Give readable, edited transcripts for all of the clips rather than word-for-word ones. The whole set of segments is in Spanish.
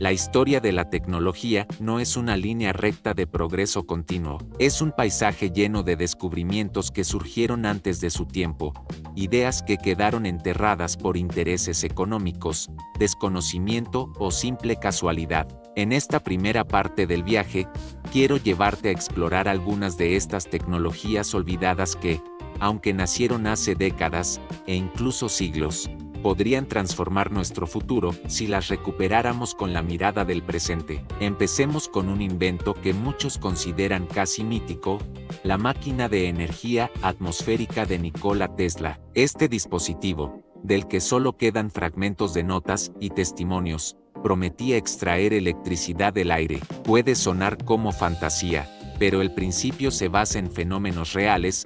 La historia de la tecnología no es una línea recta de progreso continuo, es un paisaje lleno de descubrimientos que surgieron antes de su tiempo, ideas que quedaron enterradas por intereses económicos, desconocimiento o simple casualidad. En esta primera parte del viaje, quiero llevarte a explorar algunas de estas tecnologías olvidadas que, aunque nacieron hace décadas, e incluso siglos, podrían transformar nuestro futuro si las recuperáramos con la mirada del presente. Empecemos con un invento que muchos consideran casi mítico, la máquina de energía atmosférica de Nikola Tesla. Este dispositivo, del que solo quedan fragmentos de notas y testimonios, prometía extraer electricidad del aire. Puede sonar como fantasía, pero el principio se basa en fenómenos reales,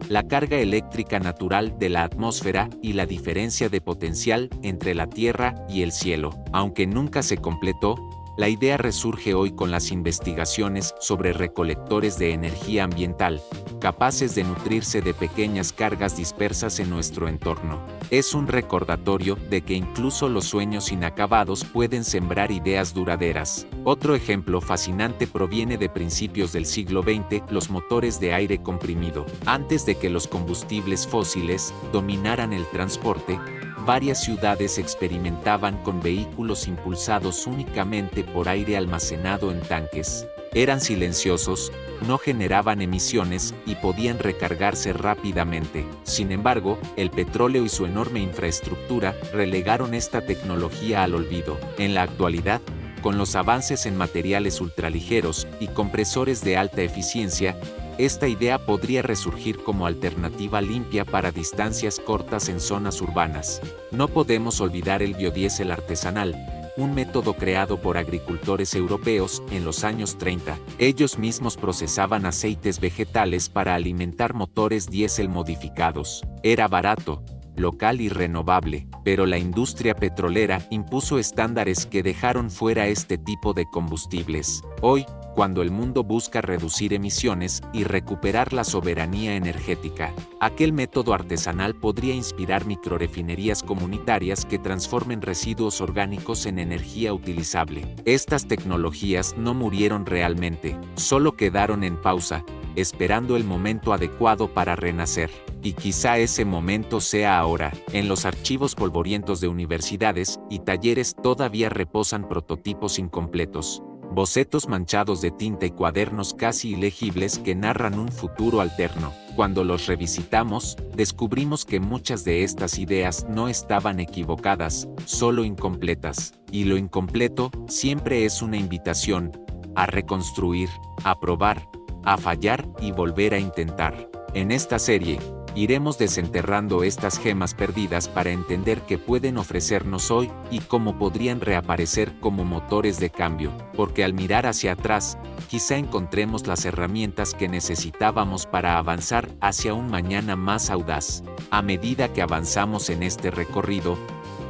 la carga eléctrica natural de la atmósfera y la diferencia de potencial entre la Tierra y el cielo. Aunque nunca se completó, la idea resurge hoy con las investigaciones sobre recolectores de energía ambiental, capaces de nutrirse de pequeñas cargas dispersas en nuestro entorno. Es un recordatorio de que incluso los sueños inacabados pueden sembrar ideas duraderas. Otro ejemplo fascinante proviene de principios del siglo XX, los motores de aire comprimido. Antes de que los combustibles fósiles dominaran el transporte, varias ciudades experimentaban con vehículos impulsados únicamente por aire almacenado en tanques. Eran silenciosos, no generaban emisiones y podían recargarse rápidamente. Sin embargo, el petróleo y su enorme infraestructura relegaron esta tecnología al olvido. En la actualidad, con los avances en materiales ultraligeros y compresores de alta eficiencia, esta idea podría resurgir como alternativa limpia para distancias cortas en zonas urbanas. No podemos olvidar el biodiesel artesanal, un método creado por agricultores europeos en los años 30. Ellos mismos procesaban aceites vegetales para alimentar motores diésel modificados. Era barato, local y renovable, pero la industria petrolera impuso estándares que dejaron fuera este tipo de combustibles. Hoy, cuando el mundo busca reducir emisiones y recuperar la soberanía energética, aquel método artesanal podría inspirar microrefinerías comunitarias que transformen residuos orgánicos en energía utilizable. Estas tecnologías no murieron realmente, solo quedaron en pausa, esperando el momento adecuado para renacer. Y quizá ese momento sea ahora. En los archivos polvorientos de universidades y talleres todavía reposan prototipos incompletos, bocetos manchados de tinta y cuadernos casi ilegibles que narran un futuro alterno. Cuando los revisitamos, descubrimos que muchas de estas ideas no estaban equivocadas, solo incompletas. Y lo incompleto siempre es una invitación a reconstruir, a probar, a fallar y volver a intentar. En esta serie, iremos desenterrando estas gemas perdidas para entender qué pueden ofrecernos hoy y cómo podrían reaparecer como motores de cambio, porque al mirar hacia atrás, quizá encontremos las herramientas que necesitábamos para avanzar hacia un mañana más audaz. A medida que avanzamos en este recorrido,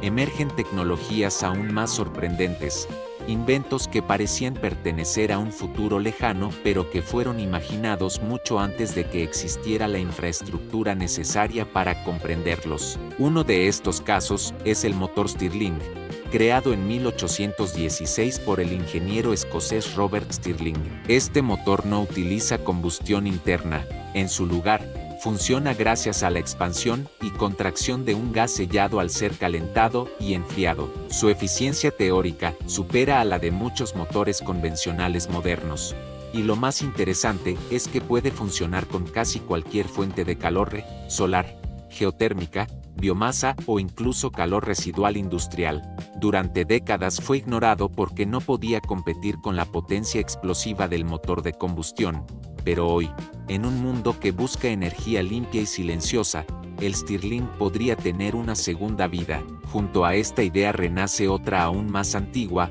emergen tecnologías aún más sorprendentes, inventos que parecían pertenecer a un futuro lejano pero que fueron imaginados mucho antes de que existiera la infraestructura necesaria para comprenderlos. Uno de estos casos es el motor Stirling, creado en 1816 por el ingeniero escocés Robert Stirling. Este motor no utiliza combustión interna, en su lugar, funciona gracias a la expansión y contracción de un gas sellado al ser calentado y enfriado. Su eficiencia teórica supera a la de muchos motores convencionales modernos. Y lo más interesante es que puede funcionar con casi cualquier fuente de calor solar, geotérmica, biomasa o incluso calor residual industrial. Durante décadas fue ignorado porque no podía competir con la potencia explosiva del motor de combustión. Pero hoy, en un mundo que busca energía limpia y silenciosa, el Stirling podría tener una segunda vida. Junto a esta idea renace otra aún más antigua,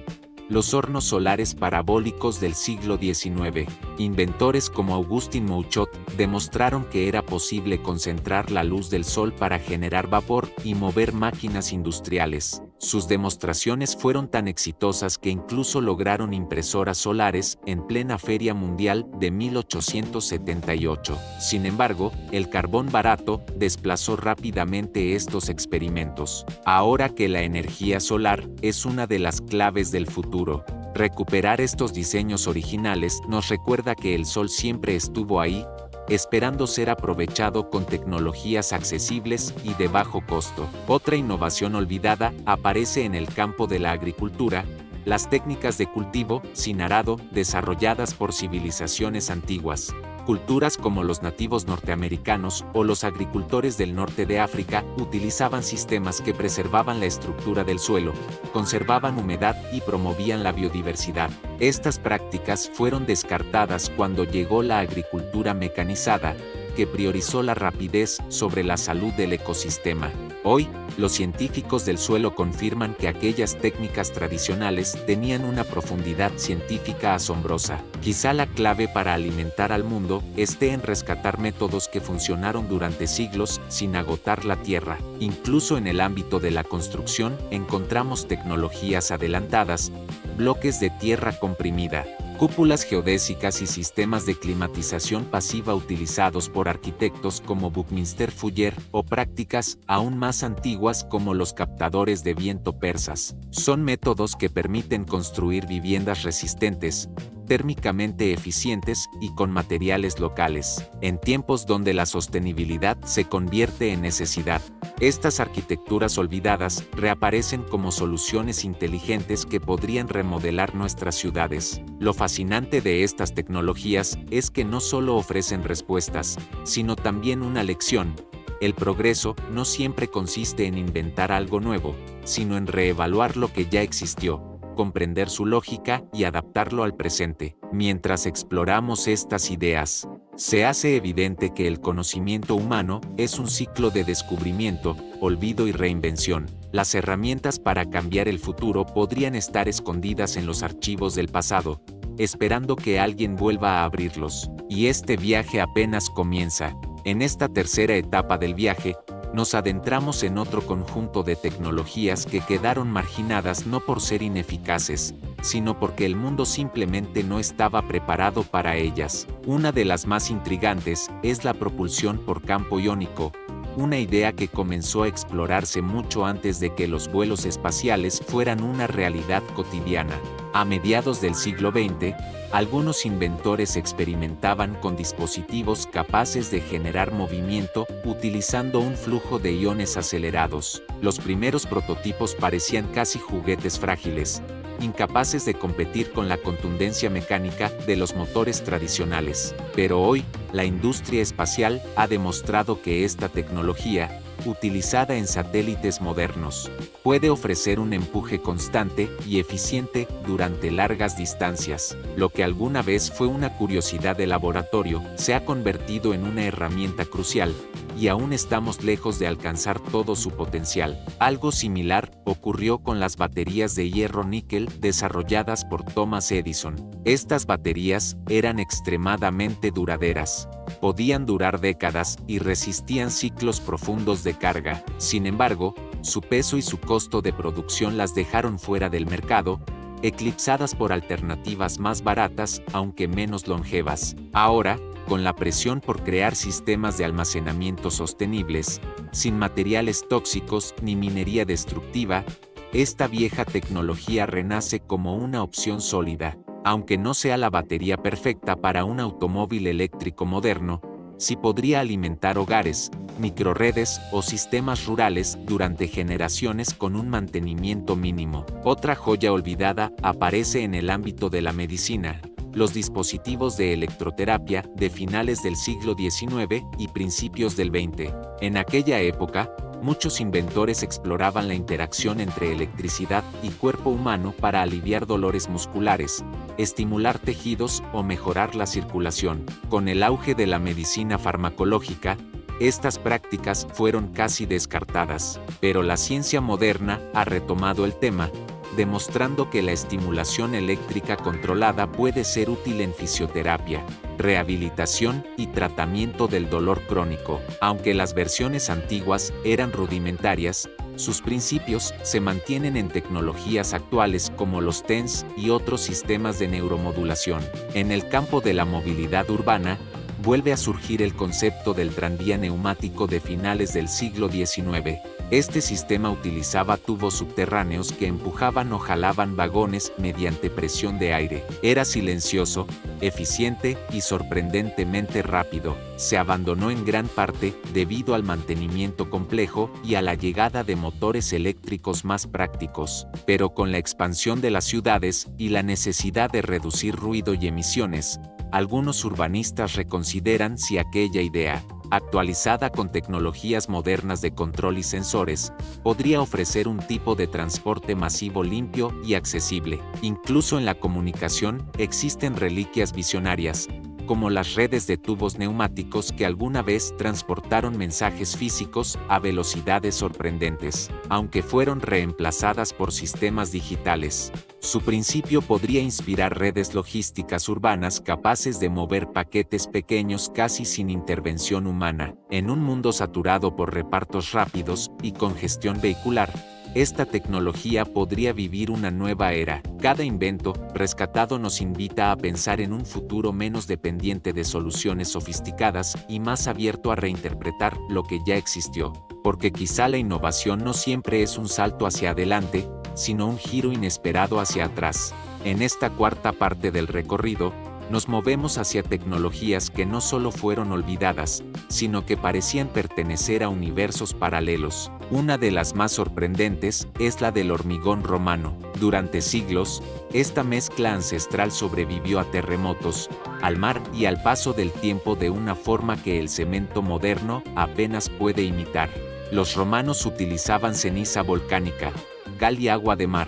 los hornos solares parabólicos del siglo XIX. Inventores como Augustin Mouchot demostraron que era posible concentrar la luz del sol para generar vapor y mover máquinas industriales. Sus demostraciones fueron tan exitosas que incluso lograron impresoras solares en plena Feria Mundial de 1878. Sin embargo, el carbón barato desplazó rápidamente estos experimentos. Ahora que la energía solar es una de las claves del futuro, recuperar estos diseños originales nos recuerda que el sol siempre estuvo ahí, esperando ser aprovechado con tecnologías accesibles y de bajo costo. Otra innovación olvidada aparece en el campo de la agricultura, las técnicas de cultivo sin arado desarrolladas por civilizaciones antiguas. Culturas como los nativos norteamericanos o los agricultores del norte de África utilizaban sistemas que preservaban la estructura del suelo, conservaban humedad y promovían la biodiversidad. Estas prácticas fueron descartadas cuando llegó la agricultura mecanizada, que priorizó la rapidez sobre la salud del ecosistema. Hoy, los científicos del suelo confirman que aquellas técnicas tradicionales tenían una profundidad científica asombrosa. Quizá la clave para alimentar al mundo esté en rescatar métodos que funcionaron durante siglos sin agotar la tierra. Incluso en el ámbito de la construcción encontramos tecnologías adelantadas, bloques de tierra comprimida, cúpulas geodésicas y sistemas de climatización pasiva utilizados por arquitectos como Buckminster Fuller o prácticas aún más antiguas como los captadores de viento persas. Son métodos que permiten construir viviendas resistentes, térmicamente eficientes y con materiales locales, en tiempos donde la sostenibilidad se convierte en necesidad. Estas arquitecturas olvidadas reaparecen como soluciones inteligentes que podrían remodelar nuestras ciudades. Lo fascinante de estas tecnologías es que no solo ofrecen respuestas, sino también una lección. El progreso no siempre consiste en inventar algo nuevo, sino en reevaluar lo que ya existió, comprender su lógica y adaptarlo al presente. Mientras exploramos estas ideas, se hace evidente que el conocimiento humano es un ciclo de descubrimiento, olvido y reinvención. Las herramientas para cambiar el futuro podrían estar escondidas en los archivos del pasado, esperando que alguien vuelva a abrirlos. Y este viaje apenas comienza. En esta tercera etapa del viaje, nos adentramos en otro conjunto de tecnologías que quedaron marginadas no por ser ineficaces, sino porque el mundo simplemente no estaba preparado para ellas. Una de las más intrigantes es la propulsión por campo iónico, una idea que comenzó a explorarse mucho antes de que los vuelos espaciales fueran una realidad cotidiana. A mediados del siglo XX, algunos inventores experimentaban con dispositivos capaces de generar movimiento utilizando un flujo de iones acelerados. Los primeros prototipos parecían casi juguetes frágiles, incapaces de competir con la contundencia mecánica de los motores tradicionales. Pero hoy, la industria espacial ha demostrado que esta tecnología, utilizada en satélites modernos, puede ofrecer un empuje constante y eficiente durante largas distancias. Lo que alguna vez fue una curiosidad de laboratorio se ha convertido en una herramienta crucial, y aún estamos lejos de alcanzar todo su potencial. Algo similar ocurrió con las baterías de hierro-níquel desarrolladas por Thomas Edison. Estas baterías eran extremadamente duraderas. Podían durar décadas y resistían ciclos profundos de carga. Sin embargo, su peso y su costo de producción las dejaron fuera del mercado, eclipsadas por alternativas más baratas aunque menos longevas. Ahora, con la presión por crear sistemas de almacenamiento sostenibles, sin materiales tóxicos ni minería destructiva, esta vieja tecnología renace como una opción sólida. Aunque no sea la batería perfecta para un automóvil eléctrico moderno, sí podría alimentar hogares, microrredes o sistemas rurales durante generaciones con un mantenimiento mínimo. Otra joya olvidada aparece en el ámbito de la medicina: los dispositivos de electroterapia de finales del siglo XIX y principios del XX. En aquella época, muchos inventores exploraban la interacción entre electricidad y cuerpo humano para aliviar dolores musculares, estimular tejidos o mejorar la circulación. Con el auge de la medicina farmacológica, estas prácticas fueron casi descartadas, pero la ciencia moderna ha retomado el tema, demostrando que la estimulación eléctrica controlada puede ser útil en fisioterapia, rehabilitación y tratamiento del dolor crónico. Aunque las versiones antiguas eran rudimentarias, Sus principios se mantienen en tecnologías actuales como los TENS y otros sistemas de neuromodulación. En el campo de la movilidad urbana, vuelve a surgir el concepto del tranvía neumático de finales del siglo XIX. Este sistema utilizaba tubos subterráneos que empujaban o jalaban vagones mediante presión de aire. Era silencioso, eficiente y sorprendentemente rápido. Se abandonó en gran parte debido al mantenimiento complejo y a la llegada de motores eléctricos más prácticos. Pero con la expansión de las ciudades y la necesidad de reducir ruido y emisiones, algunos urbanistas reconsideran si aquella idea, actualizada con tecnologías modernas de control y sensores, podría ofrecer un tipo de transporte masivo limpio y accesible. Incluso en la comunicación existen reliquias visionarias, como las redes de tubos neumáticos que alguna vez transportaron mensajes físicos a velocidades sorprendentes, aunque fueron reemplazadas por sistemas digitales. Su principio podría inspirar redes logísticas urbanas capaces de mover paquetes pequeños casi sin intervención humana. En un mundo saturado por repartos rápidos y congestión vehicular, esta tecnología podría vivir una nueva era. Cada invento rescatado nos invita a pensar en un futuro menos dependiente de soluciones sofisticadas y más abierto a reinterpretar lo que ya existió. Porque quizá la innovación no siempre es un salto hacia adelante, sino un giro inesperado hacia atrás. En esta cuarta parte del recorrido, nos movemos hacia tecnologías que no solo fueron olvidadas, sino que parecían pertenecer a universos paralelos. Una de las más sorprendentes es la del hormigón romano. Durante siglos, esta mezcla ancestral sobrevivió a terremotos, al mar y al paso del tiempo de una forma que el cemento moderno apenas puede imitar. Los romanos utilizaban ceniza volcánica, cal y agua de mar,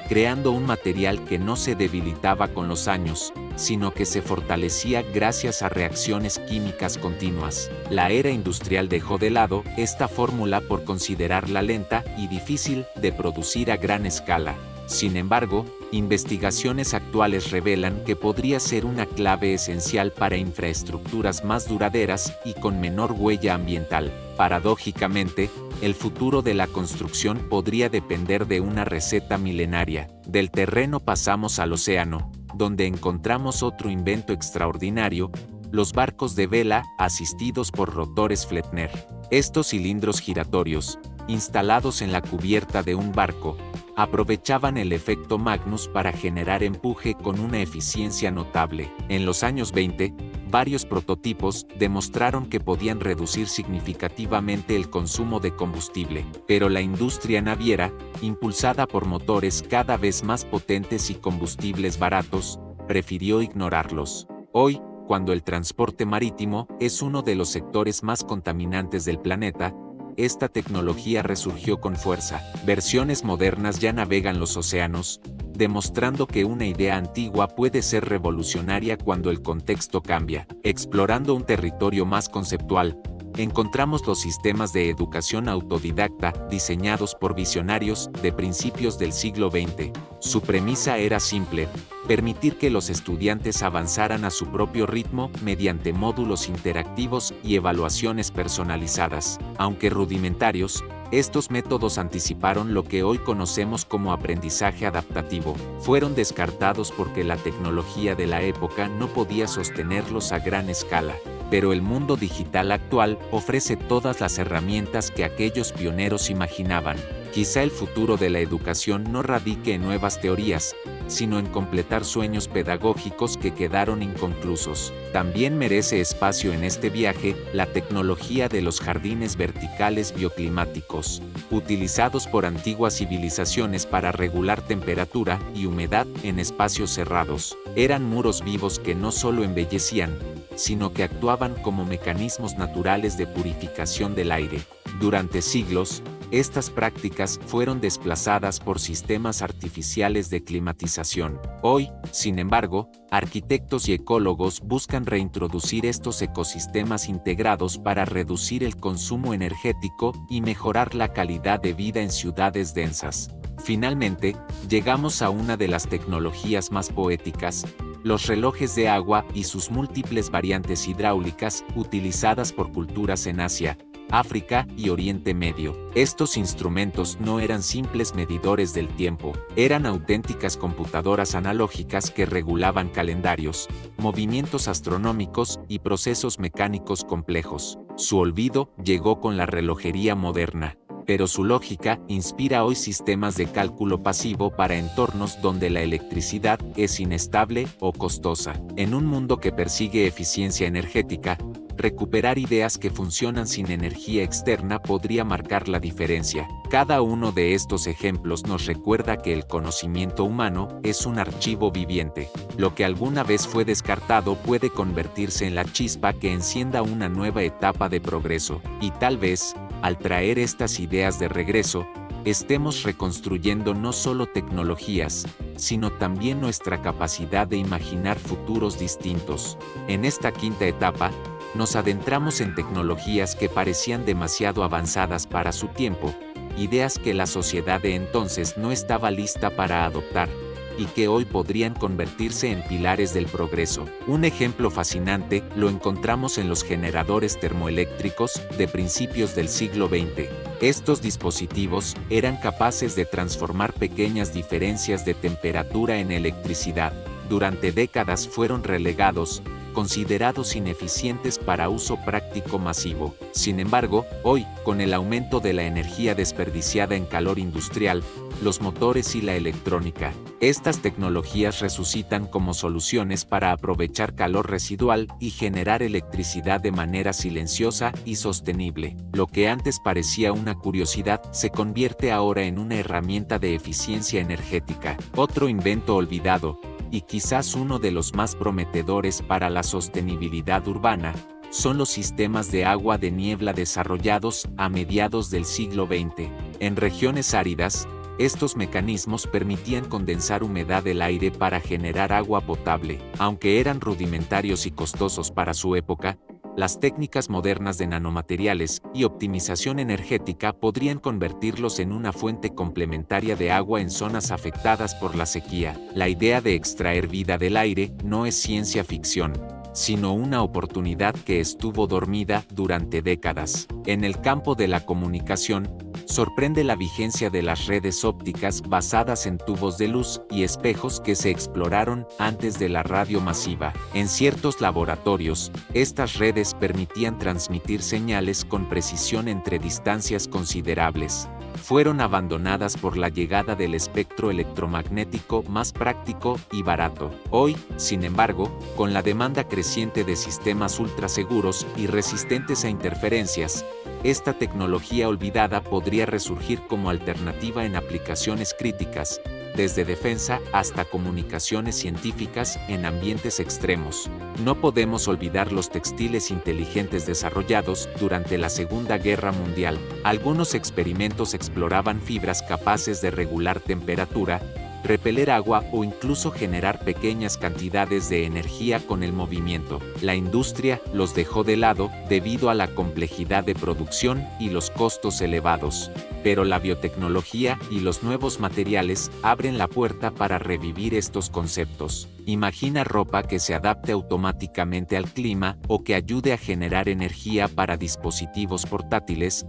creando un material que no se debilitaba con los años, sino que se fortalecía gracias a reacciones químicas continuas. La era industrial dejó de lado esta fórmula por considerarla lenta y difícil de producir a gran escala. Sin embargo, investigaciones actuales revelan que podría ser una clave esencial para infraestructuras más duraderas y con menor huella ambiental. Paradójicamente, el futuro de la construcción podría depender de una receta milenaria. Del terreno pasamos al océano, donde encontramos otro invento extraordinario: los barcos de vela asistidos por rotores Flettner. Estos cilindros giratorios, instalados en la cubierta de un barco, aprovechaban el efecto Magnus para generar empuje con una eficiencia notable. En los años 20, varios prototipos demostraron que podían reducir significativamente el consumo de combustible, pero la industria naviera, impulsada por motores cada vez más potentes y combustibles baratos, prefirió ignorarlos. Hoy, cuando el transporte marítimo es uno de los sectores más contaminantes del planeta, esta tecnología resurgió con fuerza. Versiones modernas ya navegan los océanos, demostrando que una idea antigua puede ser revolucionaria cuando el contexto cambia. Explorando un territorio más conceptual, encontramos los sistemas de educación autodidacta diseñados por visionarios de principios del siglo XX. Su premisa era simple: permitir que los estudiantes avanzaran a su propio ritmo mediante módulos interactivos y evaluaciones personalizadas. Aunque rudimentarios, estos métodos anticiparon lo que hoy conocemos como aprendizaje adaptativo. Fueron descartados porque la tecnología de la época no podía sostenerlos a gran escala. Pero el mundo digital actual ofrece todas las herramientas que aquellos pioneros imaginaban. Quizá el futuro de la educación no radique en nuevas teorías, sino en completar sueños pedagógicos que quedaron inconclusos. También merece espacio en este viaje la tecnología de los jardines verticales bioclimáticos, utilizados por antiguas civilizaciones para regular temperatura y humedad en espacios cerrados. Eran muros vivos que no solo embellecían, sino que actuaban como mecanismos naturales de purificación del aire. Durante siglos, estas prácticas fueron desplazadas por sistemas artificiales de climatización. Hoy, sin embargo, arquitectos y ecólogos buscan reintroducir estos ecosistemas integrados para reducir el consumo energético y mejorar la calidad de vida en ciudades densas. Finalmente, llegamos a una de las tecnologías más poéticas: los relojes de agua y sus múltiples variantes hidráulicas utilizadas por culturas en Asia, África y Oriente Medio. Estos instrumentos no eran simples medidores del tiempo, eran auténticas computadoras analógicas que regulaban calendarios, movimientos astronómicos y procesos mecánicos complejos. Su olvido llegó con la relojería moderna, pero su lógica inspira hoy sistemas de cálculo pasivo para entornos donde la electricidad es inestable o costosa. En un mundo que persigue eficiencia energética, recuperar ideas que funcionan sin energía externa podría marcar la diferencia. Cada uno de estos ejemplos nos recuerda que el conocimiento humano es un archivo viviente. Lo que alguna vez fue descartado puede convertirse en la chispa que encienda una nueva etapa de progreso, y tal vez, al traer estas ideas de regreso, estemos reconstruyendo no solo tecnologías, sino también nuestra capacidad de imaginar futuros distintos. En esta quinta etapa, nos adentramos en tecnologías que parecían demasiado avanzadas para su tiempo, ideas que la sociedad de entonces no estaba lista para adoptar, y que hoy podrían convertirse en pilares del progreso. Un ejemplo fascinante lo encontramos en los generadores termoeléctricos de principios del siglo XX. Estos dispositivos eran capaces de transformar pequeñas diferencias de temperatura en electricidad. Durante décadas fueron relegados, considerados ineficientes para uso práctico masivo. Sin embargo, hoy, con el aumento de la energía desperdiciada en calor industrial, los motores y la electrónica, estas tecnologías resucitan como soluciones para aprovechar calor residual y generar electricidad de manera silenciosa y sostenible. Lo que antes parecía una curiosidad se convierte ahora en una herramienta de eficiencia energética. Otro invento olvidado, y quizás uno de los más prometedores para la sostenibilidad urbana, son los sistemas de agua de niebla desarrollados a mediados del siglo XX. En regiones áridas, estos mecanismos permitían condensar humedad del aire para generar agua potable. Aunque eran rudimentarios y costosos para su época, las técnicas modernas de nanomateriales y optimización energética podrían convertirlos en una fuente complementaria de agua en zonas afectadas por la sequía. La idea de extraer vida del aire no es ciencia ficción, sino una oportunidad que estuvo dormida durante décadas. En el campo de la comunicación, sorprende la vigencia de las redes ópticas basadas en tubos de luz y espejos que se exploraron antes de la radio masiva. En ciertos laboratorios, estas redes permitían transmitir señales con precisión entre distancias considerables. Fueron abandonadas por la llegada del espectro electromagnético más práctico y barato. Hoy, sin embargo, con la demanda creciente de sistemas ultraseguros y resistentes a interferencias, esta tecnología olvidada podría resurgir como alternativa en aplicaciones críticas, desde defensa hasta comunicaciones científicas en ambientes extremos. No podemos olvidar los textiles inteligentes desarrollados durante la Segunda Guerra Mundial. Algunos experimentos exploraban fibras capaces de regular temperatura, repeler agua o incluso generar pequeñas cantidades de energía con el movimiento. La industria los dejó de lado debido a la complejidad de producción y los costos elevados. Pero la biotecnología y los nuevos materiales abren la puerta para revivir estos conceptos. Imagina ropa que se adapte automáticamente al clima o que ayude a generar energía para dispositivos portátiles.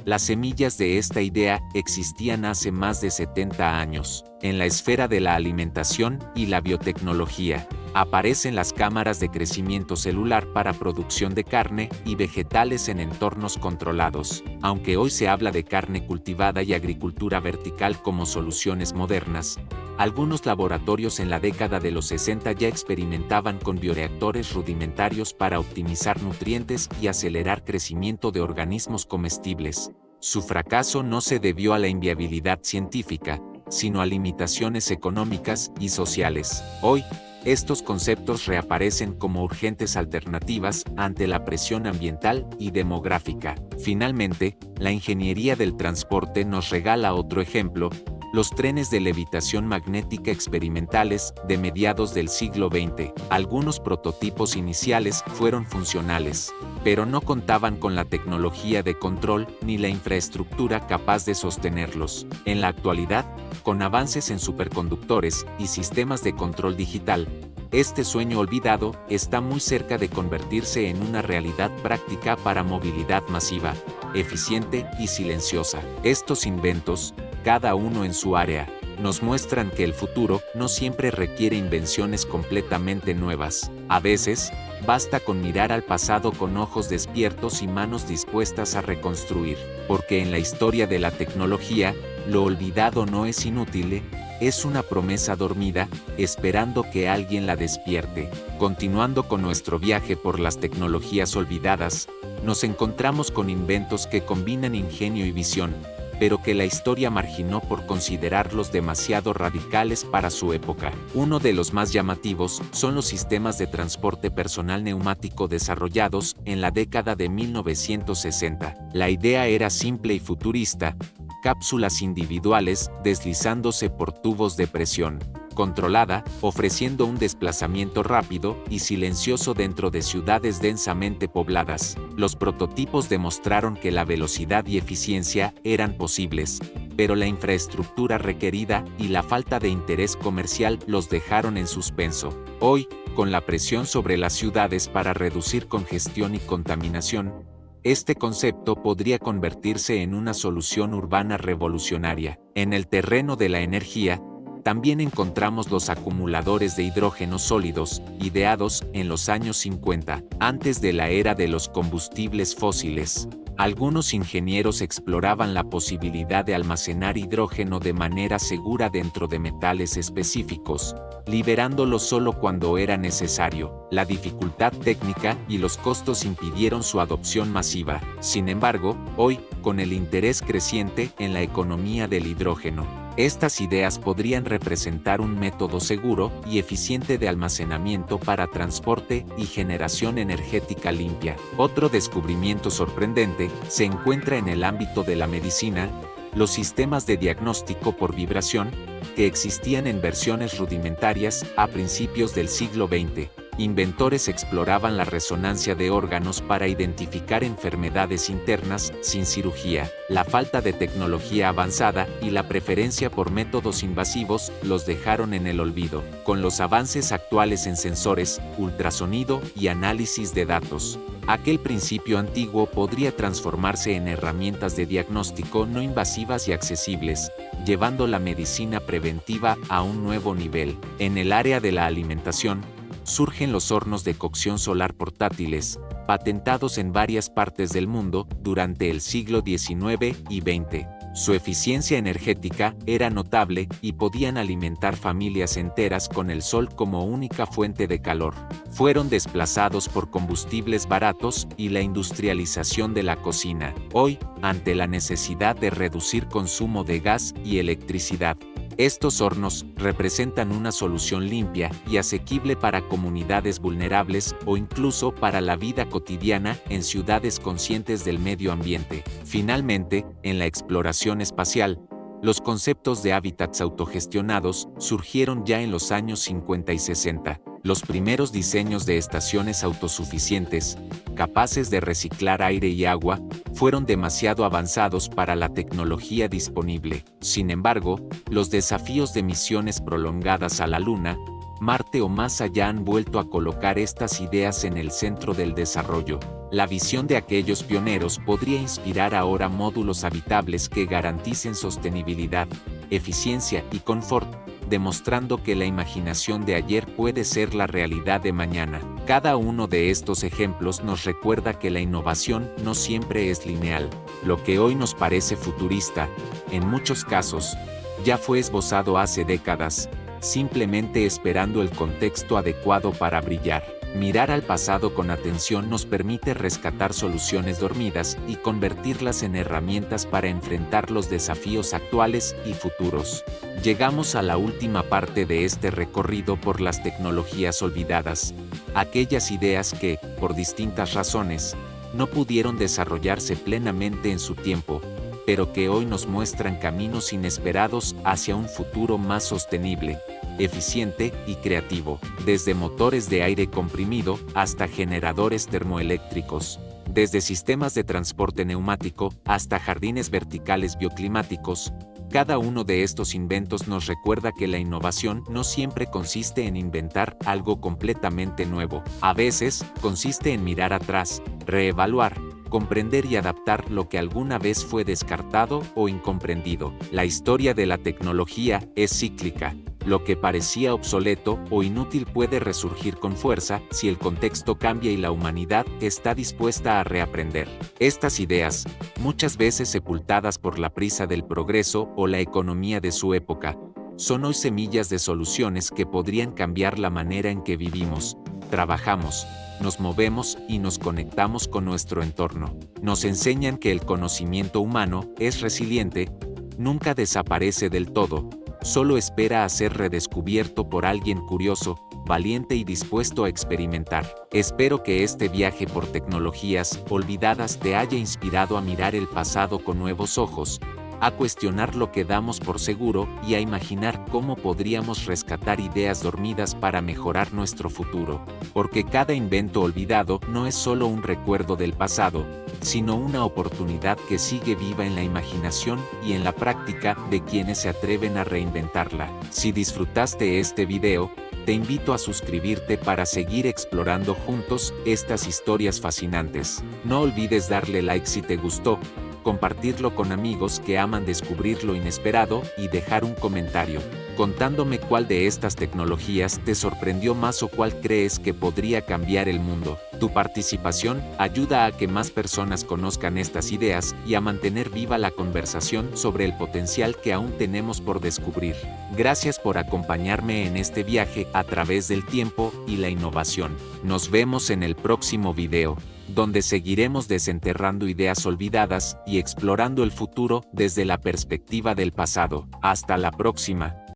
Las semillas de esta idea existían hace más de 70 años. En la esfera de la alimentación y la biotecnología, aparecen las cámaras de crecimiento celular para producción de carne y vegetales en entornos controlados. Aunque hoy se habla de carne cultivada y agricultura vertical como soluciones modernas, algunos laboratorios en la década de los 60 ya experimentaban con bioreactores rudimentarios para optimizar nutrientes y acelerar crecimiento de organismos comestibles. Su fracaso no se debió a la inviabilidad científica, sino a limitaciones económicas y sociales. Hoy, estos conceptos reaparecen como urgentes alternativas ante la presión ambiental y demográfica. Finalmente, la ingeniería del transporte nos regala otro ejemplo: los trenes de levitación magnética experimentales de mediados del siglo XX. Algunos prototipos iniciales fueron funcionales, pero no contaban con la tecnología de control ni la infraestructura capaz de sostenerlos. En la actualidad, con avances en superconductores y sistemas de control digital, este sueño olvidado está muy cerca de convertirse en una realidad práctica para movilidad masiva. eficiente y silenciosa. Estos inventos, cada uno en su área, nos muestran que el futuro no siempre requiere invenciones completamente nuevas. A veces, basta con mirar al pasado con ojos despiertos y manos dispuestas a reconstruir, porque en la historia de la tecnología, lo olvidado no es inútil, es una promesa dormida, esperando que alguien la despierte. Continuando con nuestro viaje por las tecnologías olvidadas, nos encontramos con inventos que combinan ingenio y visión, pero que la historia marginó por considerarlos demasiado radicales para su época. Uno de los más llamativos son los sistemas de transporte personal neumático desarrollados en la década de 1960. La idea era simple y futurista: cápsulas individuales deslizándose por tubos de presión controlada, ofreciendo un desplazamiento rápido y silencioso dentro de ciudades densamente pobladas. Los prototipos demostraron que la velocidad y eficiencia eran posibles, pero la infraestructura requerida y la falta de interés comercial los dejaron en suspenso. Hoy, con la presión sobre las ciudades para reducir congestión y contaminación, este concepto podría convertirse en una solución urbana revolucionaria. En el terreno de la energía, también encontramos los acumuladores de hidrógeno sólidos, ideados en los años 50, antes de la era de los combustibles fósiles. Algunos ingenieros exploraban la posibilidad de almacenar hidrógeno de manera segura dentro de metales específicos, liberándolo solo cuando era necesario. La dificultad técnica y los costos impidieron su adopción masiva. Sin embargo, hoy, con el interés creciente en la economía del hidrógeno, estas ideas podrían representar un método seguro y eficiente de almacenamiento para transporte y generación energética limpia. Otro descubrimiento sorprendente se encuentra en el ámbito de la medicina: los sistemas de diagnóstico por vibración, que existían en versiones rudimentarias a principios del siglo XX. Inventores exploraban la resonancia de órganos para identificar enfermedades internas sin cirugía. La falta de tecnología avanzada y la preferencia por métodos invasivos los dejaron en el olvido. Con los avances actuales en sensores, ultrasonido y análisis de datos, aquel principio antiguo podría transformarse en herramientas de diagnóstico no invasivas y accesibles, llevando la medicina preventiva a un nuevo nivel. En el área de la alimentación, surgen los hornos de cocción solar portátiles, patentados en varias partes del mundo durante el siglo XIX y XX. Su eficiencia energética era notable y podían alimentar familias enteras con el sol como única fuente de calor. Fueron desplazados por combustibles baratos y la industrialización de la cocina. Hoy, ante la necesidad de reducir consumo de gas y electricidad, estos hornos representan una solución limpia y asequible para comunidades vulnerables o incluso para la vida cotidiana en ciudades conscientes del medio ambiente. Finalmente, en la exploración espacial, los conceptos de hábitats autogestionados surgieron ya en los años 50 y 60. Los primeros diseños de estaciones autosuficientes, capaces de reciclar aire y agua, fueron demasiado avanzados para la tecnología disponible. Sin embargo, los desafíos de misiones prolongadas a la Luna, Marte o más allá han vuelto a colocar estas ideas en el centro del desarrollo. La visión de aquellos pioneros podría inspirar ahora módulos habitables que garanticen sostenibilidad, eficiencia y confort, demostrando que la imaginación de ayer puede ser la realidad de mañana. Cada uno de estos ejemplos nos recuerda que la innovación no siempre es lineal. Lo que hoy nos parece futurista, en muchos casos, ya fue esbozado hace décadas, simplemente esperando el contexto adecuado para brillar. Mirar al pasado con atención nos permite rescatar soluciones dormidas y convertirlas en herramientas para enfrentar los desafíos actuales y futuros. Llegamos a la última parte de este recorrido por las tecnologías olvidadas, aquellas ideas que, por distintas razones, no pudieron desarrollarse plenamente en su tiempo, pero que hoy nos muestran caminos inesperados hacia un futuro más sostenible, eficiente y creativo, desde motores de aire comprimido hasta generadores termoeléctricos, desde sistemas de transporte neumático hasta jardines verticales bioclimáticos. Cada uno de estos inventos nos recuerda que la innovación no siempre consiste en inventar algo completamente nuevo. A veces, consiste en mirar atrás, reevaluar comprender y adaptar lo que alguna vez fue descartado o incomprendido. La historia de la tecnología es cíclica. Lo que parecía obsoleto o inútil puede resurgir con fuerza si el contexto cambia y la humanidad está dispuesta a reaprender. Estas ideas, muchas veces sepultadas por la prisa del progreso o la economía de su época, son hoy semillas de soluciones que podrían cambiar la manera en que vivimos, trabajamos, nos movemos y nos conectamos con nuestro entorno. Nos enseñan que el conocimiento humano es resiliente, nunca desaparece del todo, solo espera a ser redescubierto por alguien curioso, valiente y dispuesto a experimentar. Espero que este viaje por tecnologías olvidadas te haya inspirado a mirar el pasado con nuevos ojos, a cuestionar lo que damos por seguro y a imaginar cómo podríamos rescatar ideas dormidas para mejorar nuestro futuro. Porque cada invento olvidado no es solo un recuerdo del pasado, sino una oportunidad que sigue viva en la imaginación y en la práctica de quienes se atreven a reinventarla. Si disfrutaste este video, te invito a suscribirte para seguir explorando juntos estas historias fascinantes. No olvides darle like si te gustó, compartirlo con amigos que aman descubrir lo inesperado y dejar un comentario, contándome cuál de estas tecnologías te sorprendió más o cuál crees que podría cambiar el mundo. Tu participación ayuda a que más personas conozcan estas ideas y a mantener viva la conversación sobre el potencial que aún tenemos por descubrir. Gracias por acompañarme en este viaje a través del tiempo y la innovación. Nos vemos en el próximo video, donde seguiremos desenterrando ideas olvidadas y explorando el futuro desde la perspectiva del pasado. Hasta la próxima.